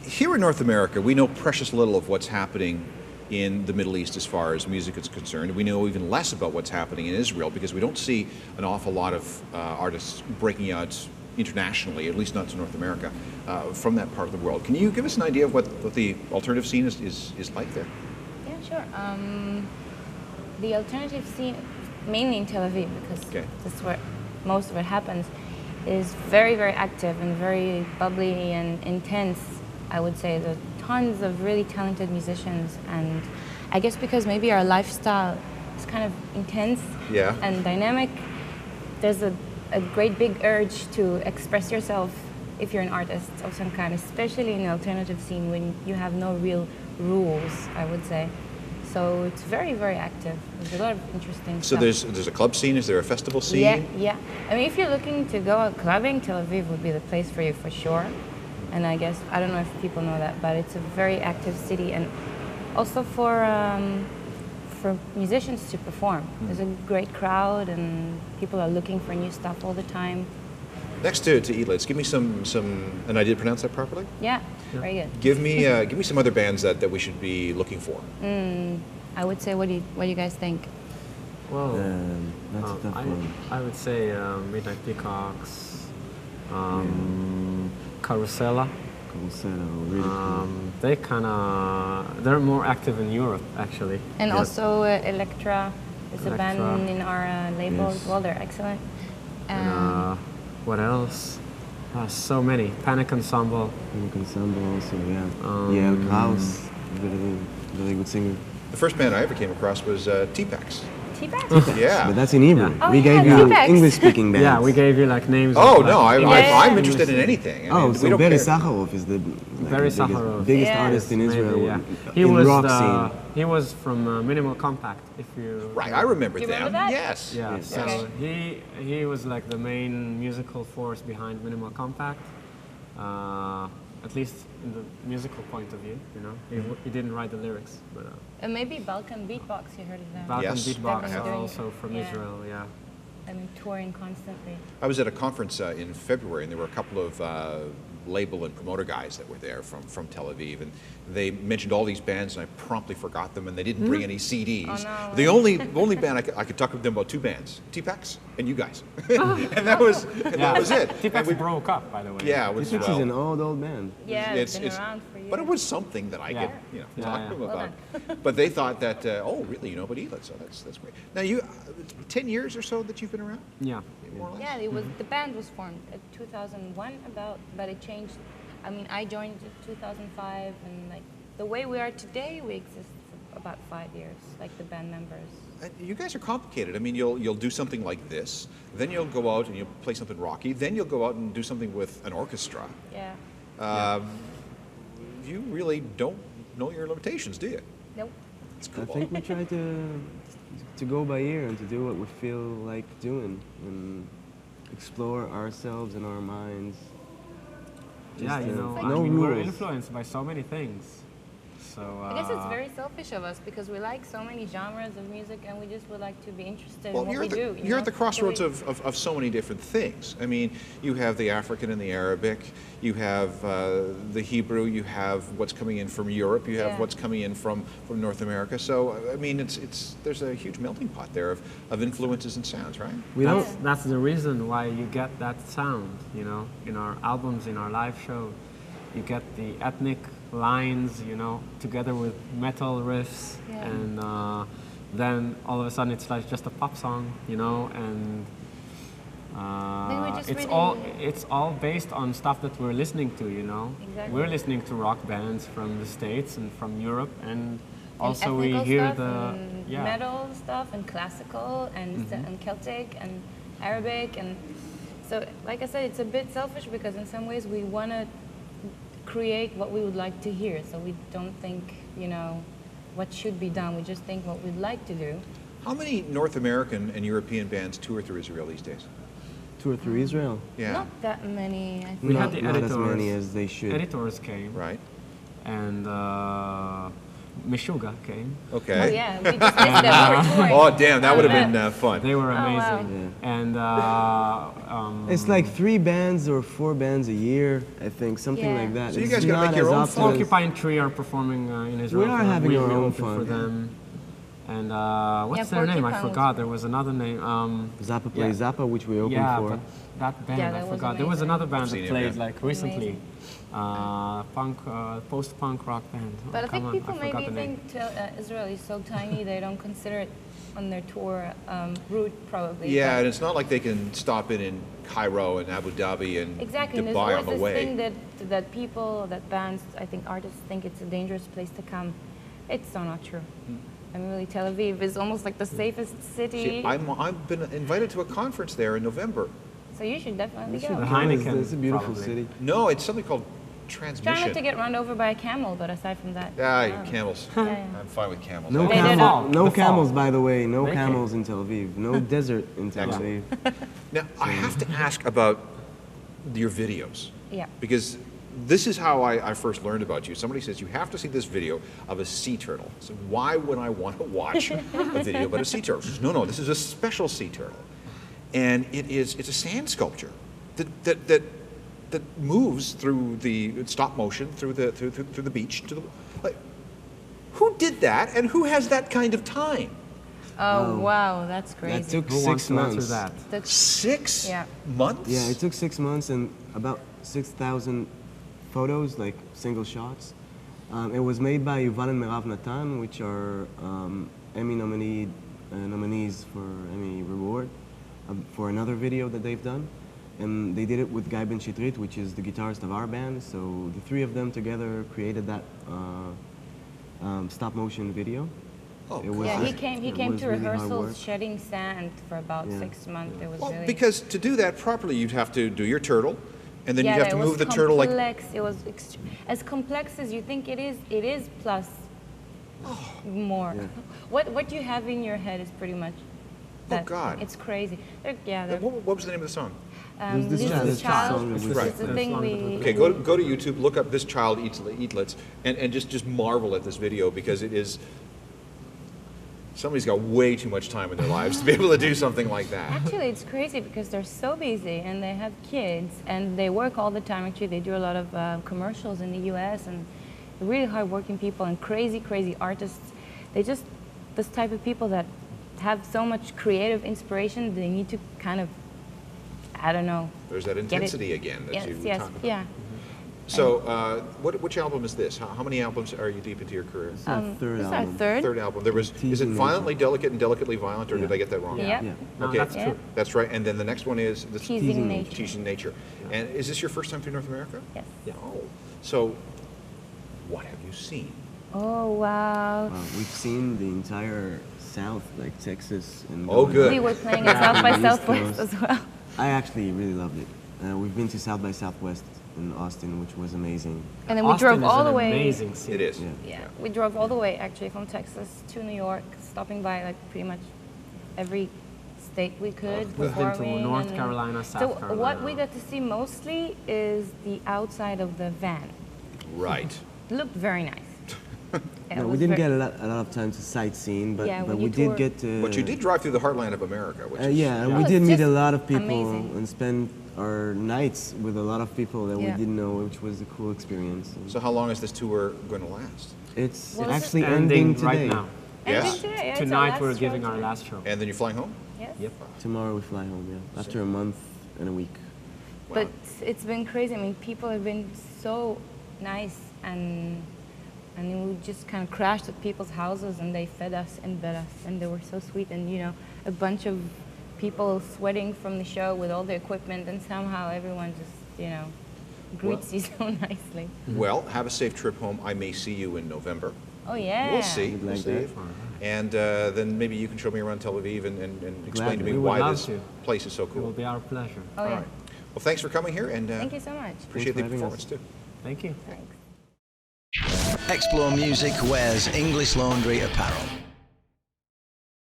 Here in North America, we know precious little of what's happening in the Middle East as far as music is concerned. We know even less about what's happening in Israel because we don't see an awful lot of artists breaking out internationally, at least not to North America, from that part of the world. Can you give us an idea of what the alternative scene is like there? Yeah, sure. The alternative scene, mainly in Tel Aviv, because that's where most of it happens, is very, very active and very bubbly and intense, I would say. There are tons of really talented musicians, and I guess because maybe our lifestyle is kind of intense and dynamic, there's a great big urge to express yourself if you're an artist of some kind, especially in the alternative scene when you have no real rules, I would say. So it's very, very active. There's a lot of interesting stuff. So there's a club scene, is there a festival scene? Yeah. I mean, if you're looking to go out clubbing, Tel Aviv would be the place for you for sure. And I guess, I don't know if people know that, but it's a very active city, and also for musicians to perform. There's a great crowd, and people are looking for new stuff all the time. Next to Eatliz, give me some, and I did pronounce that properly? Yeah, very good. Give me some other bands that we should be looking for. I would say, what do you guys think? Well, that's a tough one. I would say Midnight Peacocks, Carusella. Really cool. They're more active in Europe, actually. And also Electra is a band in our label as well. They're excellent. And, what else? So many. Panic Ensemble. Also, yeah. Klaus, very good singer. The first band I ever came across was T-Pax. T-Pax? Yeah. But that's in Hebrew. Yeah. We gave you English-speaking bands. Yeah, we gave you like names. Oh, of, no, like, I'm interested in anything. I mean, so Barry Sakharov is the biggest artist in Israel. He in was rock scene. He was from Minimal Compact. If you right, I remember them. Remember that? Yes. Yeah. Yes. So he was like the main musical force behind Minimal Compact. At least in the musical point of view, you know. He didn't write the lyrics, but... and maybe Balkan Beatbox, you heard of them? Balkan Yes. Beatbox They've are been also from Israel, I mean, touring constantly. I was at a conference in February, and there were a couple of label and promoter guys that were there from Tel Aviv, and they mentioned all these bands, and I promptly forgot them, and they didn't bring any CDs. Oh, no. The only band I could talk to them about, two bands, T-Pax and you guys, and that was it. T-Pax broke up, by the way. Yeah, it was T-Pax is an old band. Yeah, it's been around for years. But it was something that I could talk to them about. But they thought that, oh, really, you know about Eatliz, so that's great. Now, 10 years or so that you've been around? Yeah. More or less? Yeah, the band was formed in 2001 but it changed. I mean, I joined in 2005, and like the way we are today, we exist for about 5 years, like the band members. You guys are complicated. I mean, you'll do something like this, then you'll go out and you'll play something rocky, then you'll go out and do something with an orchestra. Yeah. You really don't know your limitations, do you? Nope. It's cool. I think we try to go by ear and to do what we feel like doing and explore ourselves and our minds. Yeah, you know, no we're rules. influenced by so many things. So I guess it's very selfish of us because we like so many genres of music, and we just would like to be interested in what we do. You're at the crossroads of so many different things. I mean, you have the African and the Arabic, you have the Hebrew, you have what's coming in from Europe, you have what's coming in from North America. So, I mean, there's a huge melting pot there of influences and sounds, right? That's the reason why you get that sound, you know, in our albums, in our live show. You get the ethnic lines, you know, together with metal riffs, and then all of a sudden it's like just a pop song, you know, and it's all based on stuff that we're listening to, you know. Exactly. We're listening to rock bands from the States and from Europe, and also we hear the metal stuff and classical and Celtic and Arabic, and so like I said, it's a bit selfish because in some ways we want to create what we would like to hear, so we don't think, you know, what should be done. We just think what we'd like to do. How many North American and European bands tour through Israel these days? Tour through Israel? Yeah. Not that many, I think. We had the not editors. as many as they should. Editors came. Right. And Meshuggah came. Okay. Oh yeah, we just missed them. We were touring. Oh, damn, that would have been fun. They were Oh, wow. amazing. And It's like 3 bands or 4 bands a year, I think, something Yeah. like that. So you It's guys gotta not make your as own often fun. as- Porcupine Tree are performing in Israel. We are having our own opened fun. for them. And what's Yeah, their name? I Porcupine was forgot. There was another name. Zappa plays Yeah. Zappa, which we opened Yeah, for. but that band, Yeah, I that was forgot. There was amazing. another band seen that it, played yeah. like recently. Amazing. Post-punk rock band. But I Come think on, people forgot maybe the name. think Israel is so tiny they don't consider it on their tour route probably. Yeah, but- and it's not like they can stop in Cairo and Abu Dhabi and Exactly, and there's Dubai always on the this way. thing that people, that bands, I think artists think it's a dangerous place to come. It's so not true. I mean, really, Tel Aviv is almost like the safest city. See, I've been invited to a conference there in November. So you should definitely go. The Heineken, It's a beautiful probably. city. No, it's something called Try not Transmission. to get run over by a camel, but aside from that. Camels. Yeah, yeah. I'm fine with camels. No, They did no The fall. camels, by the way. No They camels in Tel Aviv. No desert in Tel Aviv. Now, I have to ask about your videos. Yeah. Because this is how I first learned about you. Somebody says, you have to see this video of a sea turtle. So why would I want to watch a video about a sea turtle? She says, no, this is a special sea turtle. And it's a sand sculpture that moves through the stop motion through the beach to the. Like, who did that, and who has that kind of time? Oh, wow, that's crazy. That took Who wants 6 to answer months. that? That's- 6 Yeah. months? Yeah, it took 6 months and about 6,000 photos, like single shots. It was made by Yuval and Merav Natan, which are Emmy nominees for Emmy Reward for another video that they've done. And they did it with Guy Ben Shetrit, which is the guitarist of our band. So the 3 of them together created that stop motion video. Oh, It was- Yeah, he it came was to really hard work. rehearsals shedding sand for about Yeah. 6 months. It was Well, really because to do that properly, you'd have to do your turtle, and then yeah, you'd have to it was move the turtle like. complex. It was as complex as you think it is. It is plus more. Yeah. What you have in your head is pretty much. That. God. It's crazy. They're, What was the name of the song? This Liz's child Child. is This Right. is the thing we. Okay, go to YouTube, look up "This Child Eatliz," and just marvel at this video because it is. Somebody's got way too much time in their lives to be able to do something like that. Actually, it's crazy because they're so busy and they have kids and they work all the time. Actually, they do a lot of commercials in the U.S. and really hardworking people and crazy, crazy artists. They just this type of people that have so much creative inspiration. They need to kind of, I don't know. There's that get it. intensity again that you Yes, talk about. yeah. So, which album is this? How many albums are you deep into your career? It's our third This is our album. third. Third album. Is it Teasing Violently Delicate and Delicately Violent, or Yeah. did I get that wrong? Yeah. Yeah. No, Okay. that's Yeah. true. That's right. And then the next one is the Teasing Nature. Teasing Nature. And is this your first time to North America? Yes. Oh. So, what have you seen? Oh, wow. We've seen the entire South, like Texas and. Oh, going good. We were playing at South by East Southwest Coast. as well. I actually really loved it. We've been to South by Southwest in Austin, which was amazing. And then we Austin drove is all an the way. amazing city. It is. Yeah. Yeah, we drove all the way actually from Texas to New York, stopping by like pretty much every state we could. We've been to performing North and- Carolina, South So Carolina. what we got to see mostly is the outside of the van. Right. It looked very nice. No, we didn't get a lot of time to sightseeing, but, Yeah, but when we you did tour- get to. But you did drive through the heartland of America, which is. Yeah, and No, we it's did meet a just lot of people amazing. and spend our nights with a lot of people that Yeah. we didn't know, which was a cool experience. And So, how long is this tour going to last? it's Well, it's actually Ending ending right today. now. Yes. Ending today, yeah, it's our Tonight last we're show giving our tonight. last show. And then you're flying home? Yes. Yep. Tomorrow we fly home, yeah, after a month and a week. But it's been crazy. I mean, people have been so nice and we just kind of crashed at people's houses and they fed us and they were so sweet and a bunch of people sweating from the show with all the equipment and somehow everyone just greets you so nicely. Well, have a safe trip home. I may see you in November. Oh yeah. We'll see. We'd We'll like see. that. And then maybe you can show me around Tel Aviv and explain to me We would why love this to. place is so It will cool. be our pleasure. Oh All yeah. right. Well, thanks for coming here and Thank you so much. appreciate the Thanks for having performance too. Thank you. Thanks. Explore Music wears English Laundry apparel.